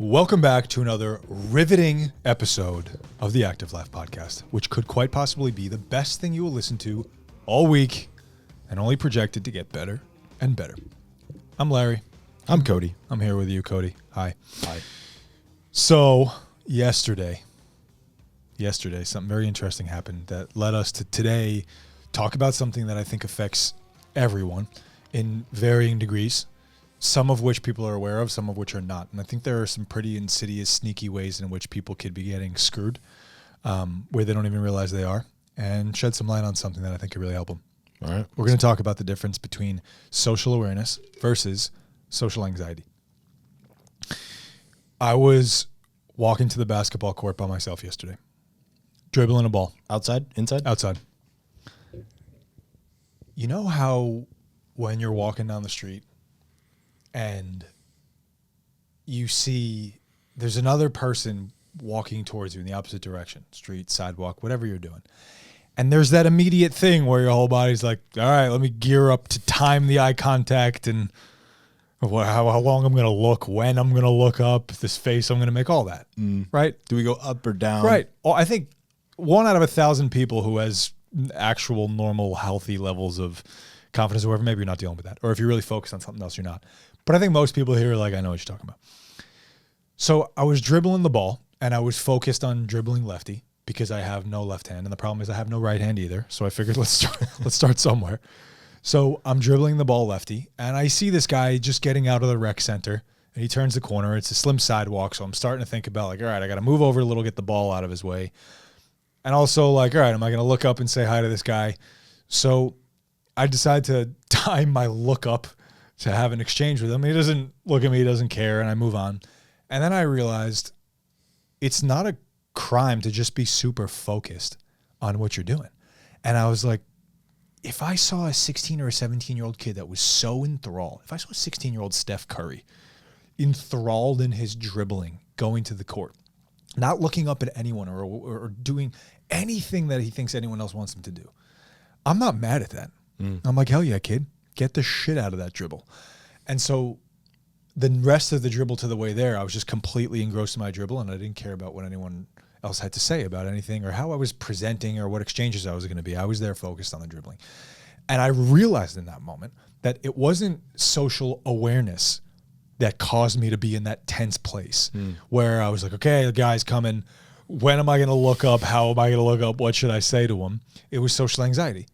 Welcome back to another riveting episode of the Active Life Podcast, which could quite possibly be the best thing you will listen to all week and only projected to get better and better. I'm Larry. I'm Cody. I'm here with you, Cody. Hi. Hi. So yesterday, something very interesting happened that led us to today talk about something that I think affects everyone in varying degrees. Some of which people are aware of, some of which are not. And I think there are some pretty insidious, sneaky ways in which people could be getting screwed, where they don't even realize they are, and shed some light on something that I think could really help them. All right. We're going to talk about the difference between social awareness versus social anxiety. I was walking to the basketball court by myself yesterday, dribbling a ball. Outside? Inside? Outside. You know how when you're walking down the street, and you see there's another person walking towards you in the opposite direction, street, sidewalk, whatever you're doing. And there's that immediate thing where your whole body's like, all right, let me gear up to time the eye contact and how long I'm going to look, when I'm going to look up, this face I'm going to make, all that, right? Do we go up or down? Right. Well, I think 1 out of 1,000 people who has actual normal, healthy levels of confidence or whatever, maybe you're not dealing with that. Or if you're really focused on something else, you're not. But I think most people here are like, I know what you're talking about. So I was dribbling the ball, and I was focused on dribbling lefty because I have no left hand. And the problem is I have no right hand either. So I figured let's start somewhere. So I'm dribbling the ball lefty, and I see this guy just getting out of the rec center, and he turns the corner. It's a slim sidewalk, so I'm starting to think about, like, all right, I got to move over a little, get the ball out of his way. And also, like, all right, am I going to look up and say hi to this guy? So I decide to time my look up to have an exchange with him. He doesn't look at me, he doesn't care, and I move on. And then I realized it's not a crime to just be super focused on what you're doing. And I was like, if I saw a 16 or a 17-year-old kid that was so enthralled, if I saw a 16-year-old Steph Curry enthralled in his dribbling, going to the court, not looking up at anyone or doing anything that he thinks anyone else wants him to do, I'm not mad at that. I'm like, hell yeah, kid. Get the shit out of that dribble. And so the rest of the dribble to the way there, I was just completely engrossed in my dribble, and I didn't care about what anyone else had to say about anything or how I was presenting or what exchanges I was going to be. I was there focused on the dribbling. And I realized in that moment that it wasn't social awareness that caused me to be in that tense place where I was like, okay, the guy's coming. When am I going to look up? How am I going to look up? What should I say to him? It was social anxiety.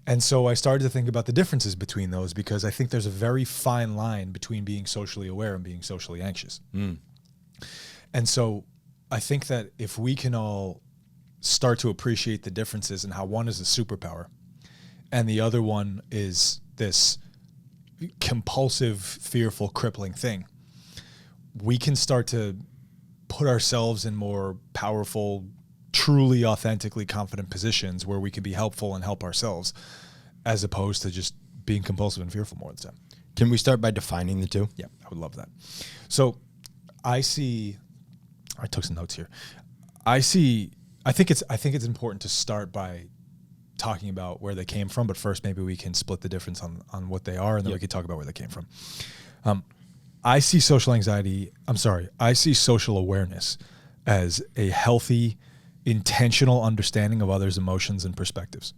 And so I started to think about the differences between those, because I think there's a very fine line between being socially aware and being socially anxious. And so I think that if we can all start to appreciate the differences and how one is a superpower and the other one is this compulsive, fearful, crippling thing, we can start to put ourselves in more powerful, truly authentically confident positions where we can be helpful and help ourselves, as opposed to just being compulsive and fearful more of the time. Can we start by defining the two? Yeah, I would love that. So I took some notes here. I think it's important to start by talking about where they came from, but first maybe we can split the difference on what they are, and then we can talk about where they came from. I see social awareness as a healthy, intentional understanding of others' emotions and perspectives.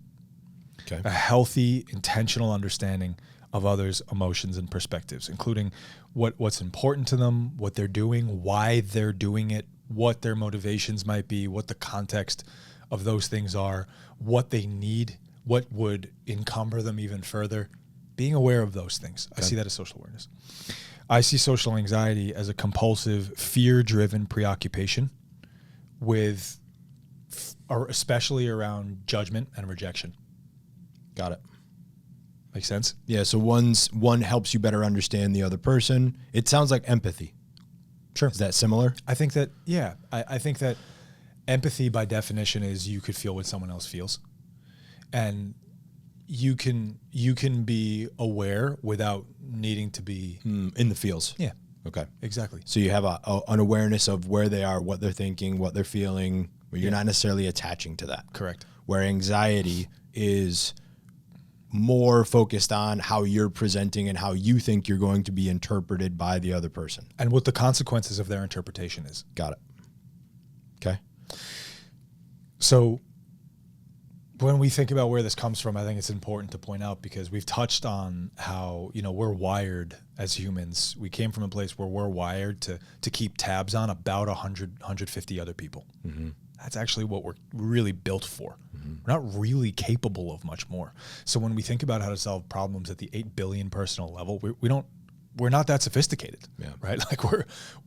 Okay. A healthy, intentional understanding of others' emotions and perspectives, including what's important to them, what they're doing, why they're doing it, what their motivations might be, what the context of those things are, what they need, what would encumber them even further. Being aware of those things. Okay. I see that as social awareness. I see social anxiety as a compulsive, fear-driven preoccupation with, or especially around judgment and rejection. Got it. Make sense? Yeah, so one helps you better understand the other person. It sounds like empathy. Sure. Is that similar? I think that, yeah. I think that empathy by definition is you could feel what someone else feels. And you can be aware without needing to be in the feels. Yeah. Okay. Exactly. So you have an awareness of where they are, what they're thinking, what they're feeling, but you're not necessarily attaching to that. Correct. Where anxiety is more focused on how you're presenting and how you think you're going to be interpreted by the other person. And what the consequences of their interpretation is. Got it. Okay. So when we think about where this comes from, I think it's important to point out, because we've touched on how, we're wired as humans. We came from a place where we're wired to keep tabs on about 100, 150 other people. Mm-hmm. That's actually what we're really built for. Mm-hmm. We're not really capable of much more. So when we think about how to solve problems at the 8 billion personal level, we're not that sophisticated, right? Like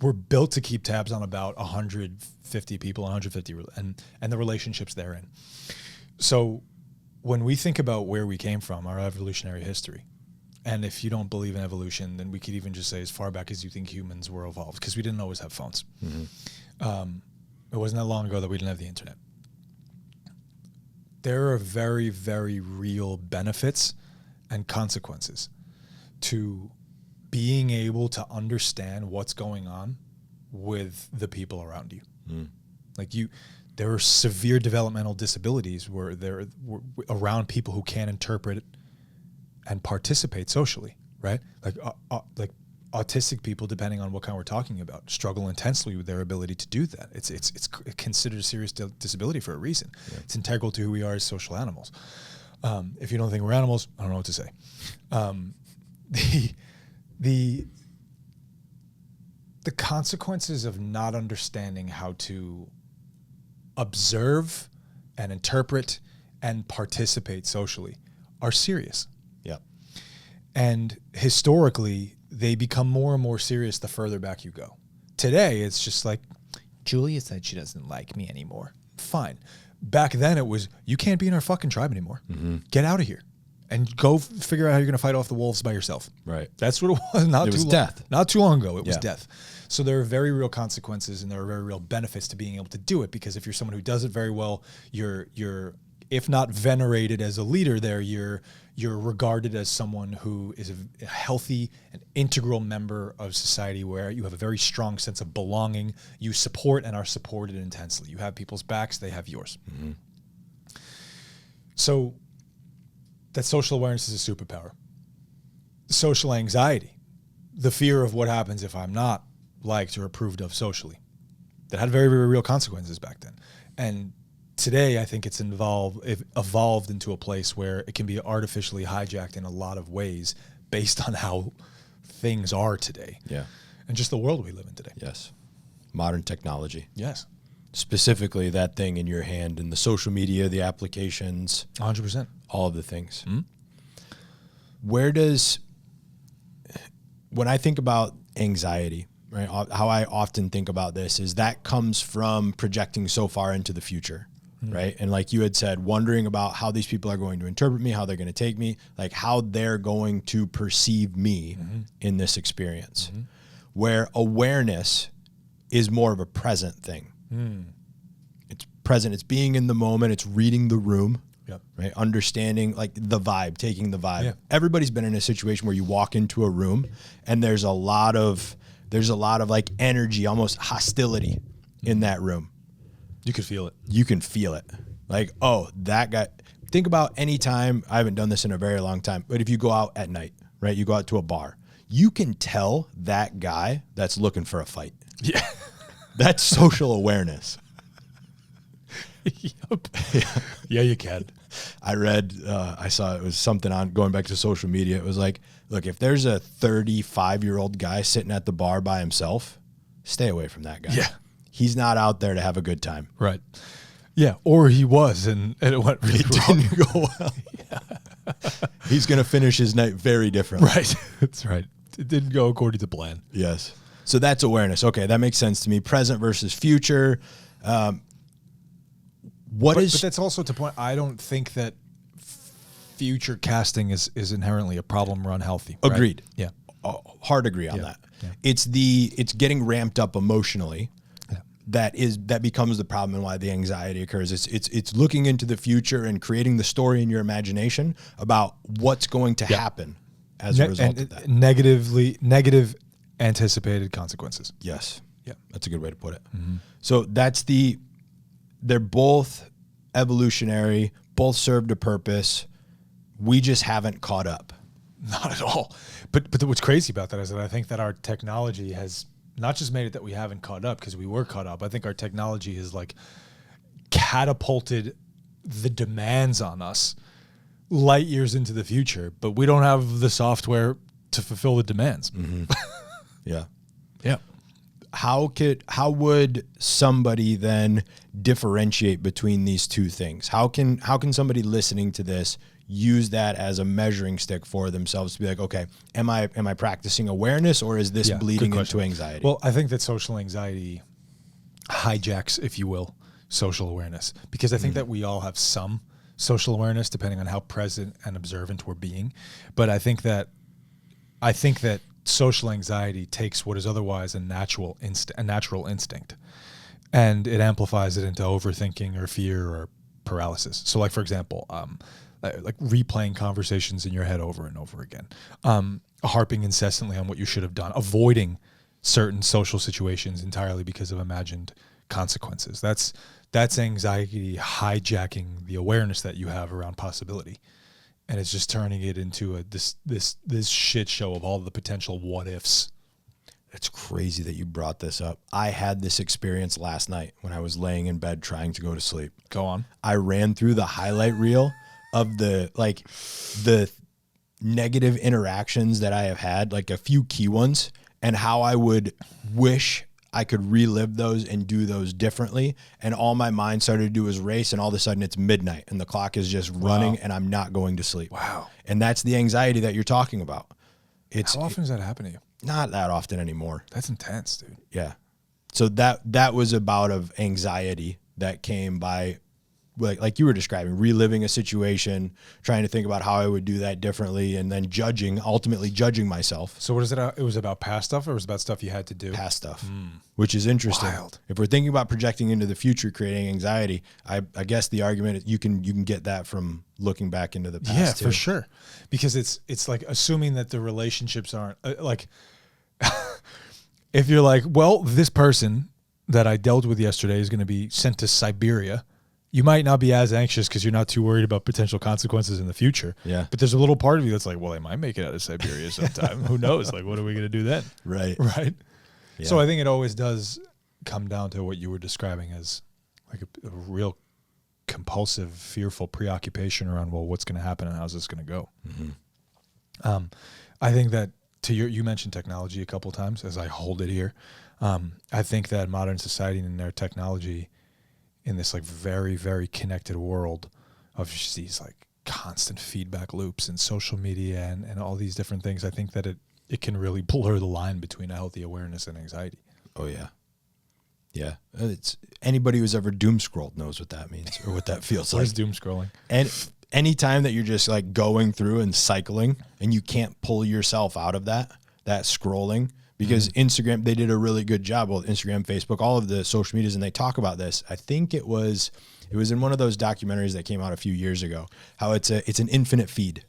we're built to keep tabs on about 150 people, 150 and the relationships therein. So when we think about where we came from, our evolutionary history, and if you don't believe in evolution, then we could even just say as far back as you think humans were evolved, because we didn't always have phones. Mm-hmm. It wasn't that long ago that we didn't have the internet. There are very, very real benefits and consequences to being able to understand what's going on with the people around you. Mm. Like there are severe developmental disabilities where they're around people who can't interpret and participate socially, right? Like autistic people, depending on what kind we're talking about, struggle intensely with their ability to do that. It's considered a serious disability for a reason. Yeah. It's integral to who we are as social animals. If you don't think we're animals, I don't know what to say. The consequences of not understanding how to observe and interpret and participate socially are serious. Yeah. And historically, they become more and more serious the further back you go. Today, it's just like, Julia said she doesn't like me anymore. Fine. Back then, it was, you can't be in our fucking tribe anymore. Mm-hmm. Get out of here. And go figure out how you're going to fight off the wolves by yourself. Right. That's what it was. It was death. Not too long ago, it was death. So there are very real consequences and there are very real benefits to being able to do it, because if you're someone who does it very well, you're if not venerated as a leader there, you're regarded as someone who is a healthy and integral member of society, where you have a very strong sense of belonging. You support and are supported intensely. You have people's backs, they have yours. Mm-hmm. So that social awareness is a superpower. Social anxiety, the fear of what happens if I'm not liked or approved of socially, that had very, very real consequences back then. And today, I think it evolved into a place where it can be artificially hijacked in a lot of ways based on how things are today. Yeah. And just the world we live in today. Yes. Modern technology. Yes. Specifically that thing in your hand and the social media, the applications. 100%. All of the things. Mm-hmm. When I think about anxiety, right, how I often think about this is that comes from projecting so far into the future. Mm-hmm. Right. And like you had said, wondering about how these people are going to interpret me, how they're going to take me, like how they're going to perceive me in this experience, where awareness is more of a present thing. Mm. It's present. It's being in the moment. It's reading the room, right? Understanding like the vibe, taking the vibe. Yeah. Everybody's been in a situation where you walk into a room and there's a lot of like energy, almost hostility in that room. You could feel it. You can feel it. Like, oh, that guy. Think about any time, I haven't done this in a very long time, but if you go out at night, right, you go out to a bar, you can tell that guy that's looking for a fight. Yeah. That's social awareness. Yep. Yeah, you can. I saw it was something on going back to social media. It was like, look, if there's a 35-year-old guy sitting at the bar by himself, stay away from that guy. Yeah. He's not out there to have a good time. Right. Yeah. Or he was, and it went really wrong. Didn't go well. Yeah. He's going to finish his night very differently. Right. That's right. It didn't go according to plan. Yes. So that's awareness. Okay. That makes sense to me. Present versus future. But that's also to point, I don't think that future casting is inherently a problem or unhealthy. Right? Agreed. Yeah. Hard agree on that. Yeah. It's getting ramped up emotionally. That becomes the problem and why the anxiety occurs. It's looking into the future and creating the story in your imagination about what's going to happen as a result of that. Negative anticipated consequences. Yes. Yeah. That's a good way to put it. Mm-hmm. So they're both evolutionary, both served a purpose. We just haven't caught up. Not at all. But what's crazy about that is that I think that our technology has not just made it that we haven't caught up because we were caught up. I think our technology has like catapulted the demands on us light years into the future, but we don't have the software to fulfill the demands. Yeah. Yeah. How would somebody then differentiate between these two things? How can somebody listening to this use that as a measuring stick for themselves to be like, okay, am I practicing awareness, or is this bleeding into anxiety? Well, I think that social anxiety hijacks, if you will, social awareness, because I think that we all have some social awareness depending on how present and observant we're being. But I think that social anxiety takes what is otherwise a natural instinct, and it amplifies it into overthinking or fear or paralysis. So, like for example, like replaying conversations in your head over and over again, harping incessantly on what you should have done, avoiding certain social situations entirely because of imagined consequences. That's anxiety hijacking the awareness that you have around possibility. And it's just turning it into this shit show of all the potential what ifs. It's crazy that you brought this up. I had this experience last night when I was laying in bed trying to go to sleep. Go on. I ran through the highlight reel of the negative interactions that I have had, like a few key ones, and how I would wish I could relive those and do those differently. And all my mind started to do was race, and all of a sudden it's midnight and the clock is just running and I'm not going to sleep. Wow. And that's the anxiety that you're talking about. How often does that happen to you? Not that often anymore. That's intense, dude. Yeah. So that was a bout of anxiety that came by, like you were describing, reliving a situation, trying to think about how I would do that differently, and then ultimately judging myself. So what is it? It was about past stuff, or it was about stuff you had to do? Past stuff, which is interesting. Wild. If we're thinking about projecting into the future, creating anxiety, I guess the argument is you can get that from looking back into the past. Yeah, too. for sure. Because it's like assuming that the relationships aren't like, if you're like, well, this person that I dealt with yesterday is going to be sent to Siberia, you might not be as anxious because you're not too worried about potential consequences in the future. Yeah. But there's a little part of you that's like, well, they might make it out of Siberia sometime. Who knows? Like, what are we going to do then? Right. Right. Yeah. So I think it always does come down to what you were describing as like a real compulsive, fearful preoccupation around, well, what's going to happen and how's this going to go? I think that you mentioned technology a couple of times as I hold it here. I think that modern society and their technology in this like very, very connected world of just these like constant feedback loops and social media and all these different things, I think that it can really blur the line between a healthy awareness and anxiety. Oh yeah. Yeah. It's anybody who's ever doom scrolled knows what that means or what that feels What like. is doom scrolling? And anytime that you're just like going through and cycling and you can't pull yourself out of that scrolling, because Instagram, they did a really good job. Well, Instagram, Facebook, all of the social medias, and they talk about this. I think it was in one of those documentaries that came out a few years ago, how it's an infinite feed.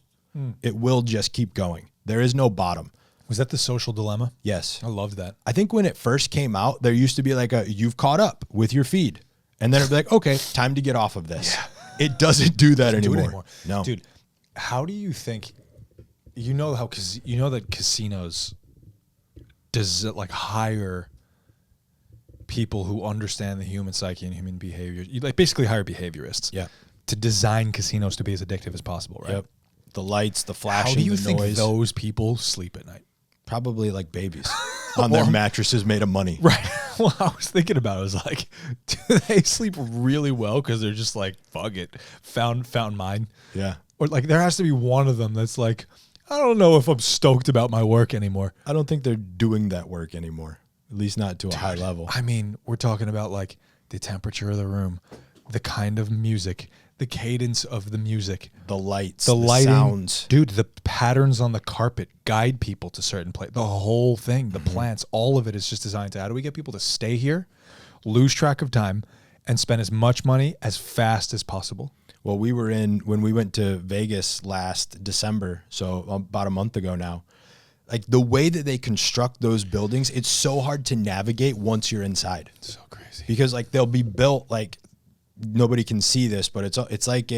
It will just keep going. There is no bottom. Was that The Social Dilemma? Yes. I loved that. I think when it first came out, there used to be like you've caught up with your feed. And then it'd be like, okay, time to get off of this. Yeah. It doesn't do that anymore. No. Dude, how do you think, that casinos does it like hire people who understand the human psyche and human behavior? You like basically hire behaviorists to design casinos to be as addictive as possible, right? Yep. The lights, the flashing, how do you the think noise. Those people sleep at night? Probably like babies on their mattresses made of money. Right. Well, I was thinking about it. I was like, do they sleep really well because they're just like, fuck it, found mine? Yeah. Or like there has to be one of them that's like, I don't know if I'm stoked about my work anymore. I don't think they're doing that work anymore, at least not to a high level. I mean, we're talking about like the temperature of the room, the kind of music, the cadence of the music, the lights, the lighting, sounds. Dude, the patterns on the carpet guide people to certain places. The whole thing, the plants, all of it is just designed to how do we get people to stay here, lose track of time, and spend as much money as fast as possible. Well, when we went to Vegas last December, so about a month ago now, like the way that they construct those buildings, it's so hard to navigate once you're inside. It's so crazy. Because like they'll be built like, nobody can see this, but it's like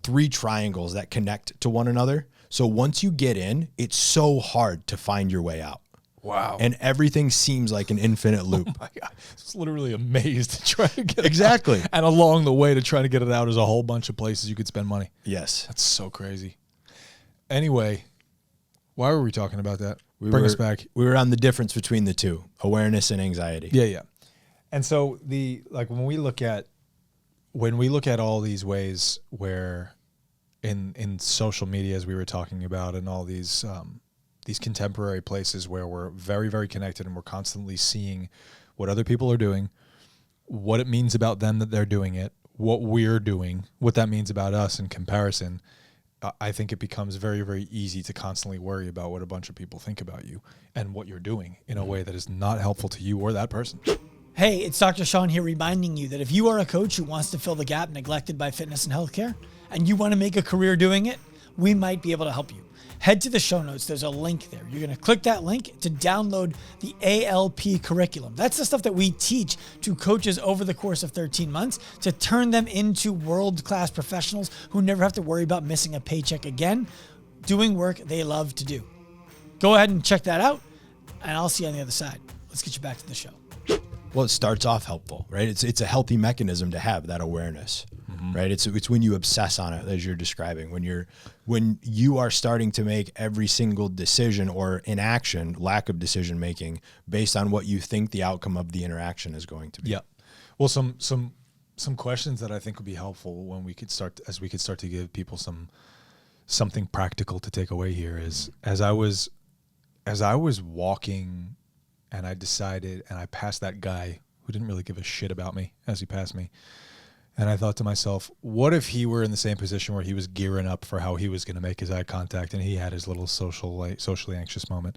three triangles that connect to one another. So once you get in, it's so hard to find your way out. Wow. And everything seems like an infinite loop. Oh my God. It's literally a maze to try to get Exactly. it out. And along the way to try to get it out is a whole bunch of places you could spend money. Yes. That's so crazy. Anyway, why were we talking about that? Bring us back. We were on the difference between the two, awareness and anxiety. Yeah. And so when we look at all these ways where in social media, as we were talking about, and all these contemporary places where we're very, very connected and we're constantly seeing what other people are doing, what it means about them that they're doing it, what we're doing, what that means about us in comparison, I think it becomes very, very easy to constantly worry about what a bunch of people think about you and what you're doing in a way that is not helpful to you or that person. Hey, it's Dr. Sean here reminding you that if you are a coach who wants to fill the gap neglected by fitness and healthcare, and you want to make a career doing it, we might be able to help you. Head to the show notes. There's a link there. You're going to click that link to download the ALP curriculum. That's the stuff that we teach to coaches over the course of 13 months to turn them into world-class professionals who never have to worry about missing a paycheck again, doing work they love to do. Go ahead and check that out, and I'll see you on the other side. Let's get you back to the show. Well, it starts off helpful, right? It's a healthy mechanism to have that awareness, right? It's when you obsess on it, as you're describing, when you are starting to make every single decision or inaction, lack of decision making, based on what you think the outcome of the interaction is going to be. Yeah. Well, some questions that I think would be helpful when we could start to give people something practical to take away here is as I was walking. And I decided, and I passed that guy who didn't really give a shit about me as he passed me. And I thought to myself, what if he were in the same position where he was gearing up for how he was going to make his eye contact and he had his little socially anxious moment.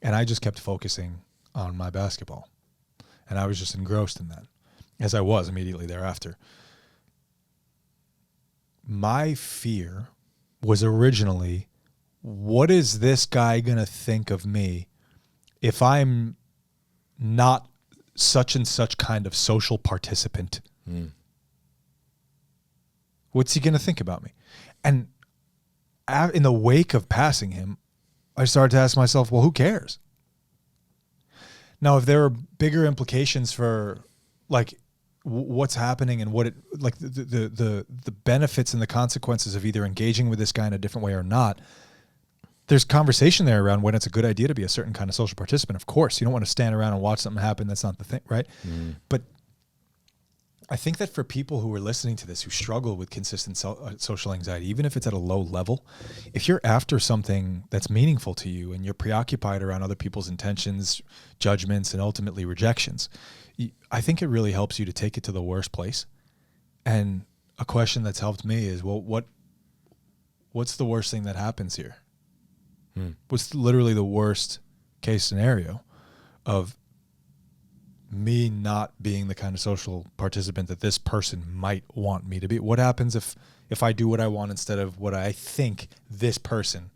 And I just kept focusing on my basketball. And I was just engrossed in that, as I was immediately thereafter. My fear was originally, what is this guy going to think of me if I'm not such and such kind of social participant? What's he going to think about me? And in the wake of passing him, I started to ask myself, well, who cares? Now, if there are bigger implications for like what's happening and what it like the benefits and the consequences of either engaging with this guy in a different way or not, there's conversation there around when it's a good idea to be a certain kind of social participant. Of course, you don't want to stand around and watch something happen. That's not the thing, right? But I think that for people who are listening to this, who struggle with consistent social anxiety, even if it's at a low level, if you're after something that's meaningful to you and you're preoccupied around other people's intentions, judgments, and ultimately rejections, I think it really helps you to take it to the worst place. And a question that's helped me is, well, what's the worst thing that happens here? What's literally the worst case scenario of me not being the kind of social participant that this person might want me to be? What happens if I do what I want instead of what I think this person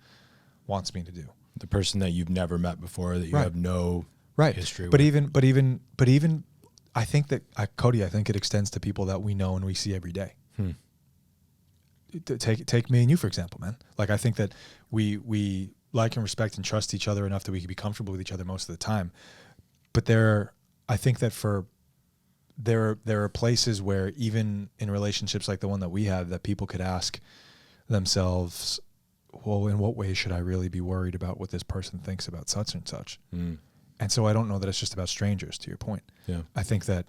wants me to do? The person that you've never met before, that you have no history but with. But even I think that Cody, I think it extends to people that we know and we see every day. Take me and you, for example, man. Like, I think that we like and respect and trust each other enough that we can be comfortable with each other most of the time. But I think that there are places where even in relationships like the one that we have, that people could ask themselves, well, in what way should I really be worried about what this person thinks about such and such? And so I don't know that it's just about strangers, to your point. Yeah. I think that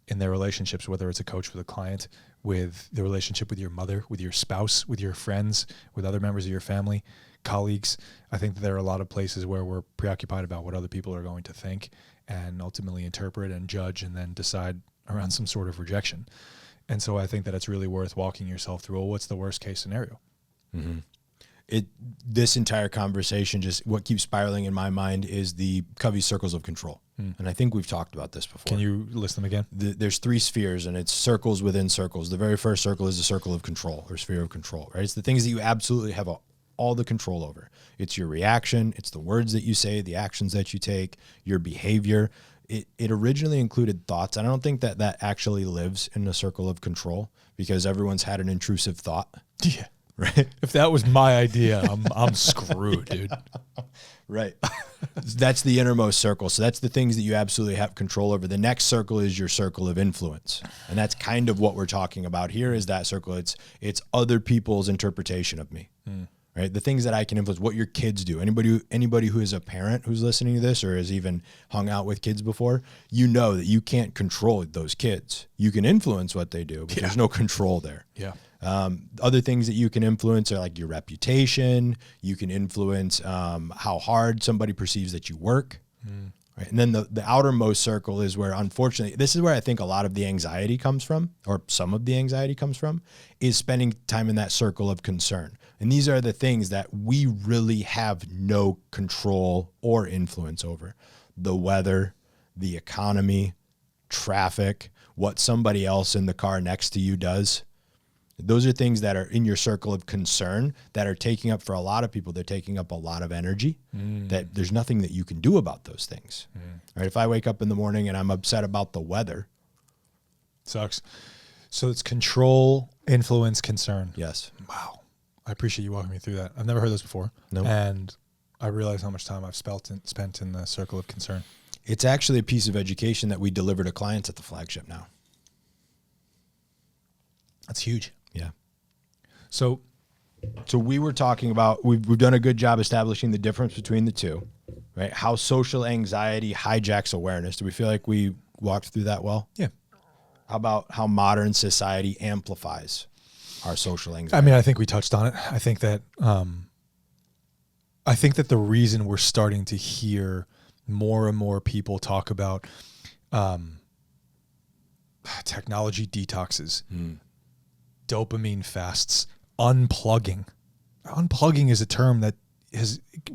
in their relationships, whether it's a coach with a client, with the relationship with your mother, with your spouse, with your friends, with other members of your family, colleagues, I think that there are a lot of places where we're preoccupied about what other people are going to think and ultimately interpret and judge and then decide around some sort of rejection. And so I think that it's really worth walking yourself through, well, what's the worst case scenario? This entire conversation, just what keeps spiraling in my mind is the Covey circles of control. And I think we've talked about this before. Can you list them again? There's three spheres, and it's circles within circles. The very first circle is the circle of control, or sphere of control, right? It's the things that you absolutely have all the control over. It's your reaction. It's the words that you say, the actions that you take, your behavior. It originally included thoughts. And I don't think that actually lives in the circle of control, because everyone's had an intrusive thought Yeah. right? If that was my idea, I'm screwed, dude. Right. That's the innermost circle. So that's the things that you absolutely have control over. The next circle is your circle of influence. And that's kind of what we're talking about here is that circle. It's other people's interpretation of me, right? The things that I can influence, what your kids do. Anybody who is a parent who's listening to this or has even hung out with kids before, you know that you can't control those kids. You can influence what they do, but there's no control there. Yeah. Other things that you can influence are like your reputation. You can influence how hard somebody perceives that you work. Right? And then the outermost circle is where, unfortunately, this is where I think a lot of the anxiety comes from, or some of the anxiety comes from, is spending time in that circle of concern. And these are the things that we really have no control or influence over. The weather, the economy, traffic, what somebody else in the car next to you does. Those are things that are in your circle of concern that are taking up, for a lot of people, they're taking up a lot of energy, that there's nothing that you can do about those things. Right? If I wake up in the morning and I'm upset about the weather. Sucks. So it's control, influence, concern. Yes. Wow. I appreciate you walking me through that. I've never heard this before. No. And I realize how much time I've spent in the circle of concern. It's actually a piece of education that we deliver to clients at the flagship now. That's huge. Yeah. So we were talking about, we've done a good job establishing the difference between the two, right? How social anxiety hijacks awareness. Do we feel like we walked through that well? yeah. How about how modern society amplifies our social anxiety? I mean, I think we touched on it. I think that the reason we're starting to hear more and more people talk about technology detoxes, dopamine fasts, unplugging. Unplugging is a term that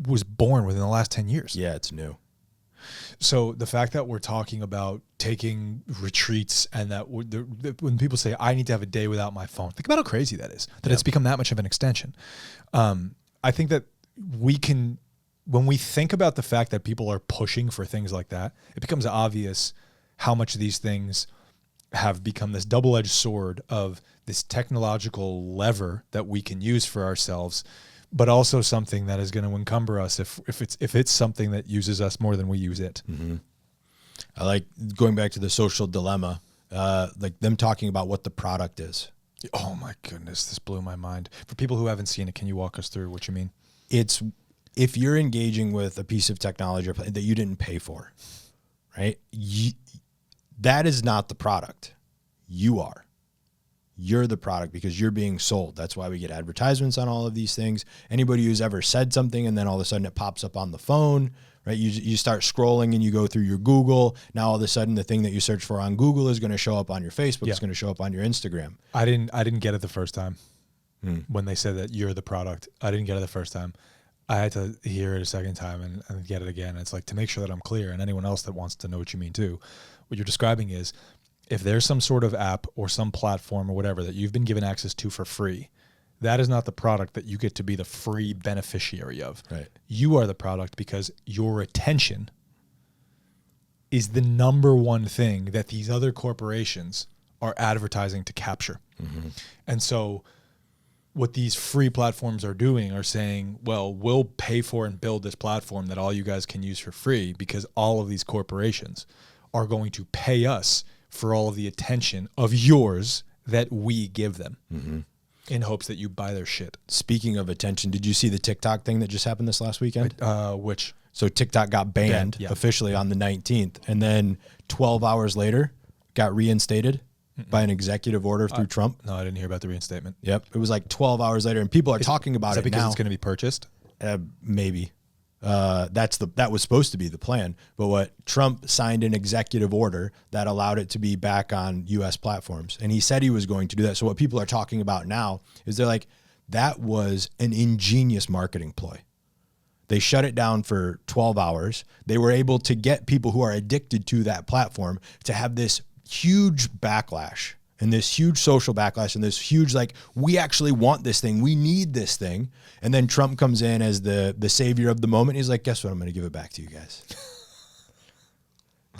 was born within the last 10 years. Yeah, it's new. So the fact that we're talking about taking retreats and that when people say, I need to have a day without my phone, think about how crazy that is, that it's become that much of an extension. I think that when we think about the fact that people are pushing for things like that, it becomes obvious how much these things have become this double-edged sword of this technological lever that we can use for ourselves, but also something that is going to encumber us if it's something that uses us more than we use it. Mm-hmm. I like going back to the social dilemma, like them talking about what the product is. Oh my goodness, this blew my mind. For people who haven't seen it, can you walk us through what you mean? It's if you're engaging with a piece of technology that you didn't pay for, right? That is not the product. You are. You're the product because you're being sold. That's why we get advertisements on all of these things. Anybody who's ever said something and then all of a sudden it pops up on the phone, right? You start scrolling and you go through your Google. Now all of a sudden the thing that you search for on Google is going to show up on your Facebook. Yeah. It's going to show up on your Instagram. I didn't get it the first time when they said that you're the product. I didn't get it the first time. I had to hear it a second time and get it again. It's like, to make sure that I'm clear, and anyone else that wants to know what you mean too, what you're describing is, if there's some sort of app or some platform or whatever that you've been given access to for free, that is not the product that you get to be the free beneficiary of. Right. You are the product because your attention is the number one thing that these other corporations are advertising to capture. Mm-hmm. And so what these free platforms are doing are saying, well, we'll pay for and build this platform that all you guys can use for free because all of these corporations are going to pay us for all of the attention of yours that we give them in hopes that you buy their shit. Speaking of attention, did you see the TikTok thing that just happened this last weekend? Which? So TikTok got banned officially on the 19th, and then 12 hours later got reinstated by an executive order through Trump. No, I didn't hear about the reinstatement. Yep. It was like 12 hours later, and people are talking about it now. Is that because it's going to be purchased? Maybe. That was supposed to be the plan, but what Trump signed an executive order that allowed it to be back on U.S. platforms, and he said he was going to do that. So what people are talking about now is they're like, that was an ingenious marketing ploy. They shut it down for 12 hours. They were able to get people who are addicted to that platform to have this huge backlash and this huge social backlash and this huge, like, we actually want this thing. We need this thing. And then Trump comes in as the savior of the moment. He's like, guess what? I'm going to give it back to you guys.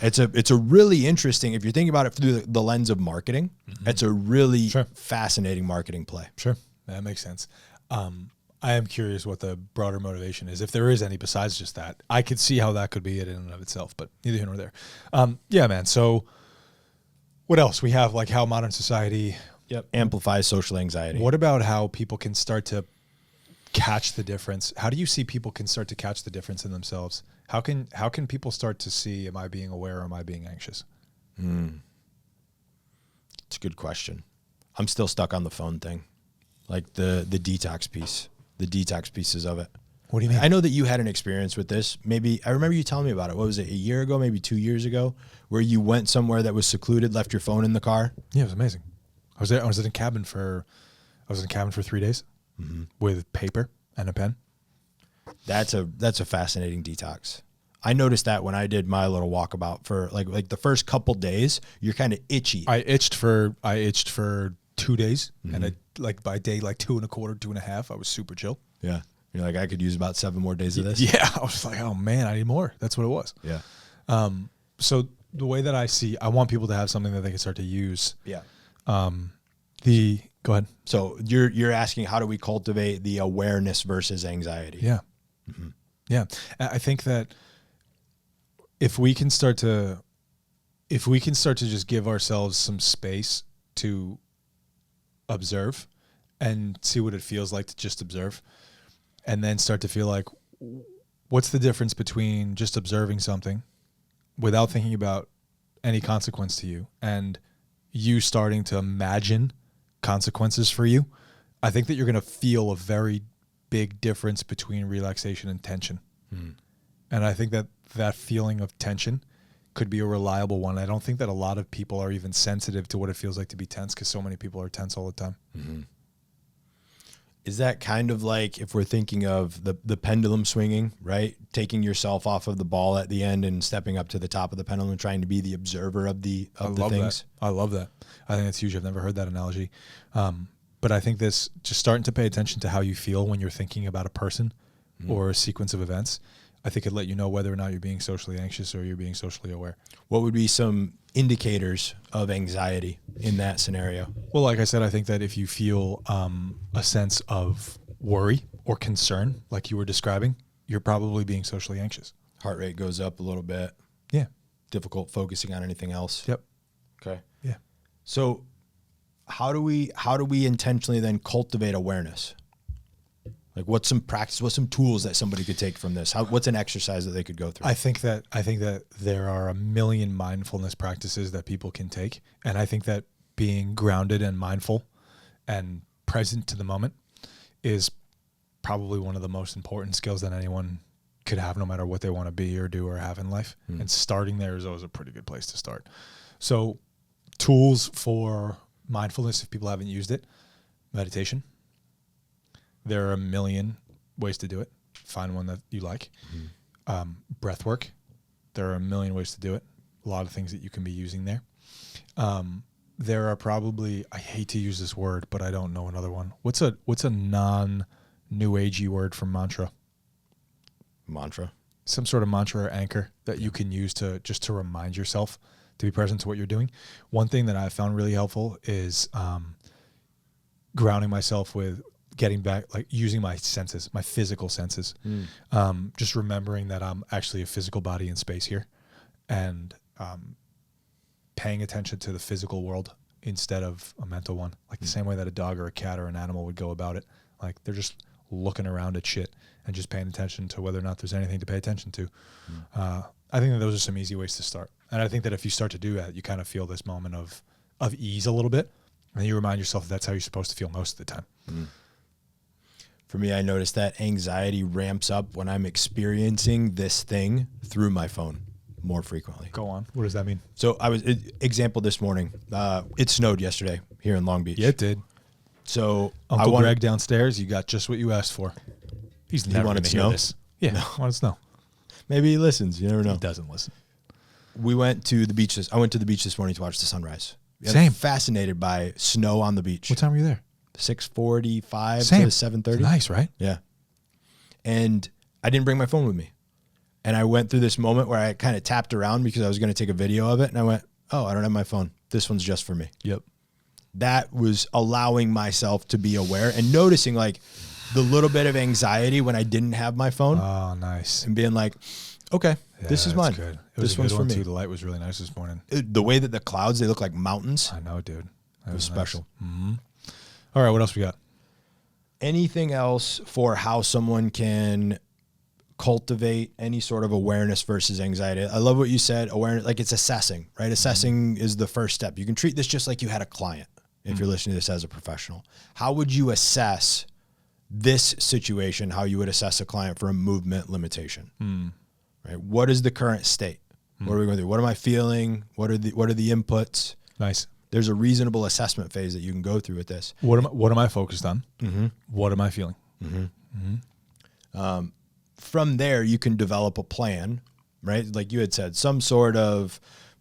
It's a really interesting, if you're thinking about it through the lens of marketing, it's a really fascinating marketing play. Sure. That makes sense. I am curious what the broader motivation is, if there is any besides just that. I could see how that could be it in and of itself, but neither here nor there. Yeah, man. So what else? We have like how modern society amplifies social anxiety. What about how people can start to catch the difference? How do you see people can start to catch the difference in themselves? How can people start to see, am I being aware or am I being anxious? It's a good question. I'm still stuck on the phone thing, like the detox piece, the detox pieces of it. What do you mean? I know that you had an experience with this. Maybe I remember you telling me about it. What was it, a year ago, maybe 2 years ago, where you went somewhere that was secluded, left your phone in the car? Yeah, it was amazing. I was in a cabin for 3 days with paper and a pen. That's a fascinating detox. I noticed that when I did my little walkabout for like the first couple days, you're kind of itchy. I itched for 2 days, and by day 2.25, 2.5, I was super chill. Yeah. You're like, I could use about 7 more days of this. Yeah, I was like, oh man, I need more. That's what it was. Yeah. So the way that I want people to have something that they can start to use. Yeah. Go ahead. So you're asking, how do we cultivate the awareness versus anxiety? Yeah. Yeah. I think that if we can start to just give ourselves some space to observe and see what it feels like to just observe, and then start to feel like, what's the difference between just observing something without thinking about any consequence to you and you starting to imagine consequences for you? I think that you're going to feel a very big difference between relaxation and tension. And I think that feeling of tension could be a reliable one. I don't think that a lot of people are even sensitive to what it feels like to be tense, because so many people are tense all the time. Is that kind of like, if we're thinking of the pendulum swinging, right? Taking yourself off of the ball at the end and stepping up to the top of the pendulum and trying to be the observer of the things. I love that. I think that's huge. I've never heard that analogy. But I think this, just starting to pay attention to how you feel when you're thinking about a person or a sequence of events, I think it'd let you know whether or not you're being socially anxious or you're being socially aware. What would be some indicators of anxiety in that scenario? Well, like I said, I think that if you feel a sense of worry or concern, like you were describing, you're probably being socially anxious. Heart rate goes up a little bit. Yeah. Difficult focusing on anything else. Yep. Okay. Yeah. So how do we intentionally then cultivate awareness? Like, what's some practice, what's some tools that somebody could take from this? What's an exercise that they could go through? I think that there are a million mindfulness practices that people can take. And I think that being grounded and mindful and present to the moment is probably one of the most important skills that anyone could have, no matter what they want to be or do or have in life. And starting there is always a pretty good place to start. So tools for mindfulness, if people haven't used it: meditation. There are a million ways to do it. Find one that you like. Breath work. There are a million ways to do it. A lot of things that you can be using there. There are probably, I hate to use this word, but I don't know another one. What's a non-new agey word for mantra? Mantra. Some sort of mantra or anchor that you can use to remind yourself to be present to what you're doing. One thing that I found really helpful is grounding myself with getting back, like using my senses, my physical senses. Just remembering that I'm actually a physical body in space here, and paying attention to the physical world instead of a mental one, like the same way that a dog or a cat or an animal would go about it. Like, they're just looking around at shit and just paying attention to whether or not there's anything to pay attention to. I think that those are some easy ways to start. And I think that if you start to do that, you kind of feel this moment of ease a little bit, and you remind yourself that that's how you're supposed to feel most of the time. For me, I noticed that anxiety ramps up when I'm experiencing this thing through my phone more frequently. Go on. What does that mean? So example this morning, it snowed yesterday here in Long Beach. Yeah, it did. So Uncle Greg downstairs, you got just what you asked for. He's never going to hear this. Yeah, no. Wanted snow. Maybe he listens. You never know. He doesn't listen. We went to the beach. I went to the beach this morning to watch the sunrise. Same. Fascinated by snow on the beach. What time were you there? 6:45 Same. to 7:30. Nice, right? Yeah. And I didn't bring my phone with me. And I went through this moment where I kind of tapped around because I was going to take a video of it. And I went, oh, I don't have my phone. This one's just for me. Yep. that was allowing myself to be aware and noticing like the little bit of anxiety when I didn't have my phone. Oh, nice. And being like, okay, this is mine. Good. It was This a one's good for one me. too. The light was really nice this morning. The way that the clouds, they look like mountains. I know, dude. That It was nice. special. All right, what else we got? Anything else for how someone can cultivate any sort of awareness versus anxiety? I love what you said, awareness, like it's assessing, right? Assessing is the first step. You can treat this just like you had a client if you're listening to this as a professional. How would you assess this situation, how you would assess a client for a movement limitation? Right? What is the current state? What are we going through? What am I feeling? What are the inputs? Nice. There's a reasonable assessment phase that you can go through with this. What am I focused on? What am I feeling? From there, you can develop a plan, right? Like you had said, some sort of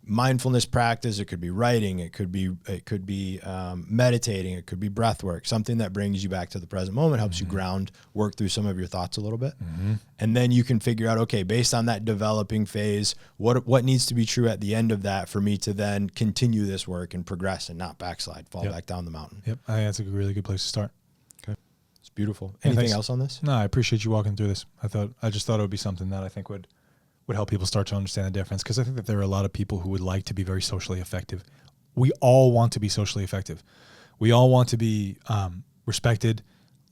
mindfulness practice. It could be writing. It could be meditating. It could be breath work. Something that brings you back to the present moment, helps you ground, work through some of your thoughts a little bit, and then you can figure out, okay, based on that developing phase, what needs to be true at the end of that for me to then continue this work and progress and not backslide, fall back down the mountain. Yep, I think that's a really good place to start. It's beautiful. Yeah, Anything thanks. else on this? No, I appreciate you walking through this. I just thought it would be something that I think would help people start to understand the difference, because I think that there are a lot of people who would like to be very socially effective. We all want to be socially effective. We all want to be respected,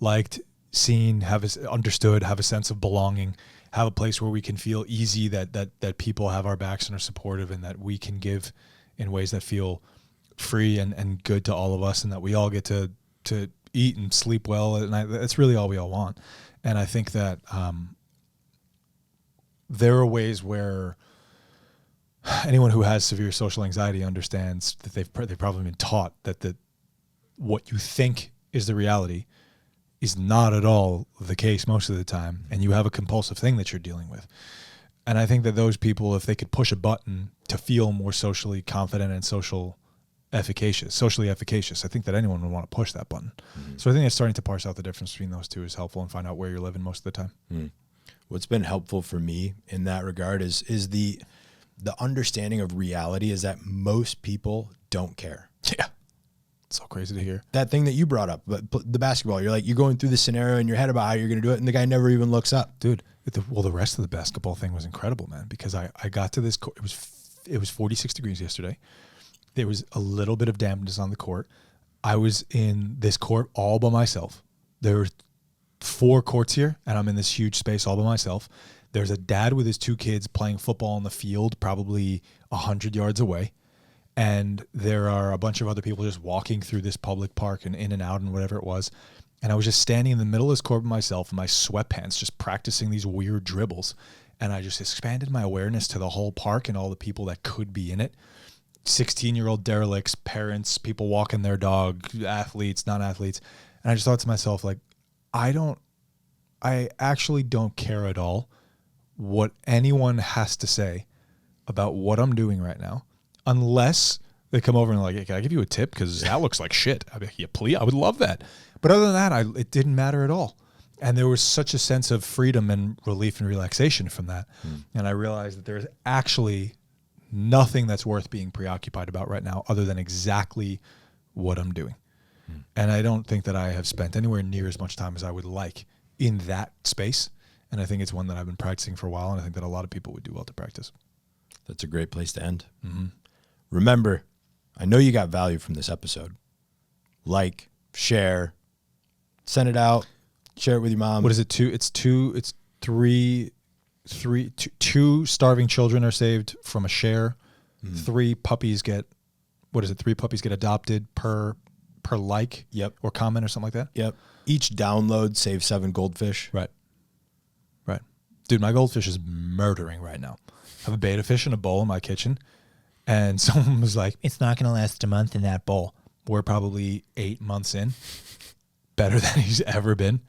liked, seen, understood, have a sense of belonging, have a place where we can feel easy, that people have our backs and are supportive, and that we can give in ways that feel free and good to all of us, and that we all get to eat and sleep well at night. That's really all we all want. And I think that there are ways where anyone who has severe social anxiety understands that they've probably been taught that what you think is the reality is not at all the case most of the time, and you have a compulsive thing that you're dealing with. And I think that those people, if they could push a button to feel more socially confident and socially efficacious, I think that anyone would want to push that button. So I think that starting to parse out the difference between those two is helpful, and find out where you're living most of the time. What's been helpful for me in that regard is the understanding of reality is that most people don't care. Yeah. It's so crazy to hear. That thing that you brought up, but the basketball, you're going through the scenario in your head about how you're going to do it, and the guy never even looks up. Dude, the rest of the basketball thing was incredible, man, because I got to this court. It was 46 degrees yesterday. There was a little bit of dampness on the court. I was in this court all by myself. There were 4 courts here, and I'm in this huge space all by myself. There's a dad with his 2 kids playing football on the field, probably 100 yards away. And there are a bunch of other people just walking through this public park and in and out and whatever it was. And I was just standing in the middle of this court by myself in my sweatpants, just practicing these weird dribbles. And I just expanded my awareness to the whole park and all the people that could be in it. 16-year-old derelicts, parents, people walking their dog, athletes, non-athletes. And I just thought to myself, like, I actually don't care at all what anyone has to say about what I'm doing right now, unless they come over and like, hey, can I give you a tip? Because that looks like shit. I'd be like, yeah, please, I would love that. But other than that, it didn't matter at all. And there was such a sense of freedom and relief and relaxation from that. And I realized that there's actually nothing that's worth being preoccupied about right now other than exactly what I'm doing. And I don't think that I have spent anywhere near as much time as I would like in that space. And I think it's one that I've been practicing for a while, and I think that a lot of people would do well to practice. That's a great place to end. Remember, I know you got value from this episode. Like, share, send it out, share it with your mom. What is it? Two starving children are saved from a share. 3 puppies get, 3 puppies get adopted per like, or comment or something like that. Each download saves 7 goldfish. Right. Dude, my goldfish is murdering right now. I have a betta fish in a bowl in my kitchen, and someone was like, it's not going to last a month in that bowl. We're probably 8 months in. Better than he's ever been.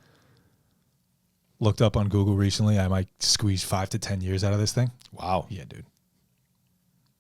Looked up on Google recently. I might squeeze 5 to 10 years out of this thing. Wow. Yeah, dude.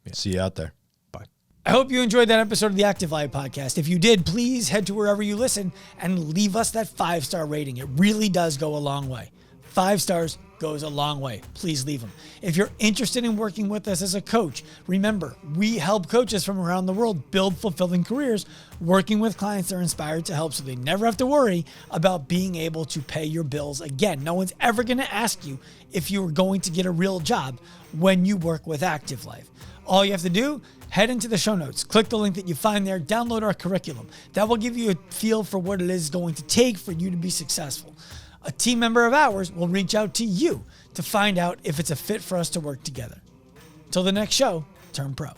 Yeah. See you out there. Bye. I hope you enjoyed that episode of the Actify podcast. If you did, please head to wherever you listen and leave us that 5-star rating. It really does go a long way. 5 stars goes a long way. Please leave them. If you're interested in working with us as a coach, remember, we help coaches from around the world build fulfilling careers, working with clients they're inspired to help so they never have to worry about being able to pay your bills again. No one's ever going to ask you if you are going to get a real job when you work with Active Life. All you have to do, head into the show notes, click the link that you find there, download our curriculum. That will give you a feel for what it is going to take for you to be successful. A team member of ours will reach out to you to find out if it's a fit for us to work together. Till the next show, turn pro.